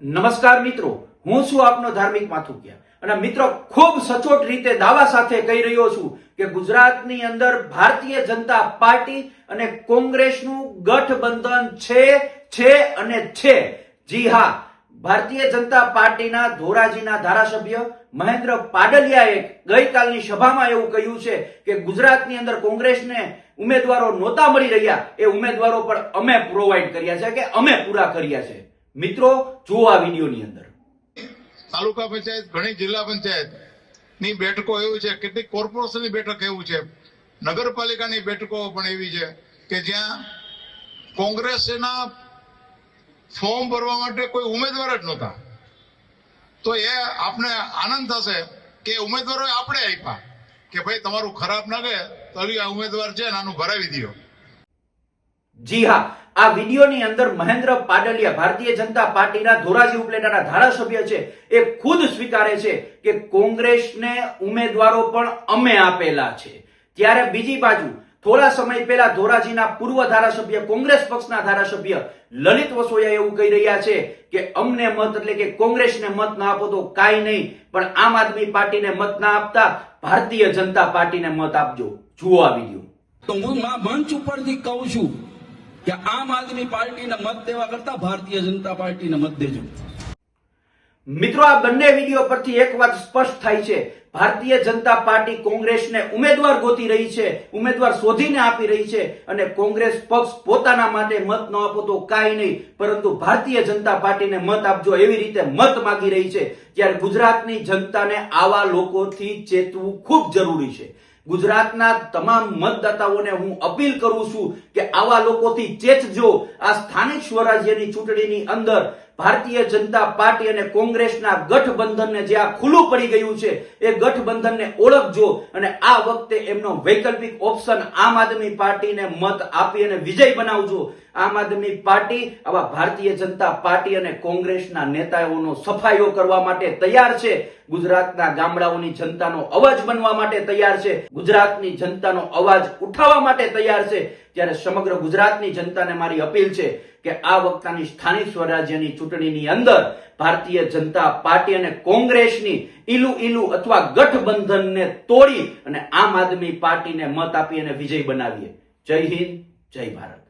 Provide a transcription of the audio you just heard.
નમસ્કાર મિત્રો, હું છું આપનો ધાર્મિક માથુકિયા અને મિત્રો ખૂબ સચોટ રીતે દાવા સાથે કહી રહ્યો છું કે ગુજરાતની અંદર ભારતીય જનતા પાર્ટી અને કોંગ્રેસનું ગઠબંધન છે. જી હા, ભારતીય જનતા પાર્ટીના ધોરાજીના ધારાસભ્ય મહેન્દ્ર પાડલિયાએ ગઈકાલની સભામાં એવું કહ્યું છે કે ગુજરાતની અંદર કોંગ્રેસને ઉમેદવારો નહોતા મળી રહ્યા, એ ઉમેદવારો પણ અમે પ્રોવાઈડ કર્યા છે કે અમે પૂરા કર્યા છે. મિત્રો જુઓ આ વિડીયોની અંદર. તાલુકા પંચાયત, ઘણી જિલ્લા પંચાયત ની બેઠકો એવી છે, કેટલીક કોર્પોરેશનની બેઠક એવું છે, નગરપાલિકાની બેઠકો પણ એવી છે કે જ્યાં કોંગ્રેસના ફોર્મ ભરવા માટે કોઈ ઉમેદવાર જ નહોતા. તો એ આપને આનંદ થશે કે ઉમેદવારો આપણે આપ્યા કે ભાઈ તમારું ખરાબ લાગે તો આ ઉમેદવાર છે આનું ભરાવી દો. જી હા, આ વિડીયોની અંદર મહેન્દ્ર પાડલિયા ભારતીય જનતા પાર્ટીના ધોરાજી ઉપલેટાના ધારાસભ્ય છે, એ ખુદ સ્વીકારે છે કે કોંગ્રેસને ઉમેદવારો પણ અમે આપેલા છે. ત્યારે બીજી બાજુ થોડા સમય પહેલા ધોરાજીના પૂર્વ ધારાસભ્ય, કોંગ્રેસ પક્ષના ધારાસભ્ય લલિત વસોયા એવું કહી રહ્યા છે કે અમને મત એટલે કે કોંગ્રેસને મત ના આપો તો કાંઈ નહીં, પણ આમ આદમી પાર્ટીને મત ના આપતા ભારતીય જનતા પાર્ટીને મત આપજો. જુઓ આ વિડીયો. તો હું મંચ ઉપરથી કહું છું કે આમ આદમી પાર્ટીને મત દેવા કરતા ભારતીય જનતા પાર્ટીને મત દેજો. મિત્રો, આ બંને વિડીયો પરથી એક વાત સ્પષ્ટ થાય છે, ભારતીય જનતા પાર્ટી કોંગ્રેસને ઉમેદવાર ગોતી રહી છે, ઉમેદવાર શોધીને આપી રહી છે અને કોંગ્રેસ પક્ષ પોતાના માટે મત ન આપો તો કાંઈ નહીં, પરંતુ ભારતીય જનતા પાર્ટીને મત આપજો એવી રીતે મત માંગી રહી છે. ત્યારે ગુજરાતની જનતાને આવા લોકોથી ચેતવું ખૂબ જરૂરી છે. ગુજરાતના તમામ મતદાતાઓને હું અપીલ કરું છું કે આવા લોકોથી ચેતજો. આ સ્થાનિક સ્વરાજ્યની ચૂંટણીની અંદર ભારતીય જનતા પાર્ટી અને કોંગ્રેસના ગઠબંધનને જે આ ખુલ્લું પડી ગયું છે, એ ગઠબંધનને ઓળખજો અને આ વખતે એમનો વૈકલ્પિક ઓપ્શન આમ આદમી પાર્ટીને મત આપી અને વિજય બનાવજો. આમ આદમી પાર્ટી આવા ભારતીય જનતા પાર્ટી અને કોંગ્રેસના નેતાઓનો સફાયો કરવા માટે તૈયાર છે. ગુજરાતના ગામડાઓની જનતાનો અવાજ બનવા માટે તૈયાર છે. ગુજરાતની જનતાનો અવાજ ઉઠાવવા માટે તૈયાર છે. ત્યારે સમગ્ર ગુજરાતની જનતાને મારી અપીલ છે કે આ વખતની સ્થાનિક સ્વરાજ્યની ચૂંટણીની અંદર ભારતીય જનતા પાર્ટી અને કોંગ્રેસની ઈલુ અથવા ગઠબંધનને તોડી અને આમ આદમી પાર્ટીને મત આપી અને વિજય બનાવીએ. જય હિન્દ, જય ભારત.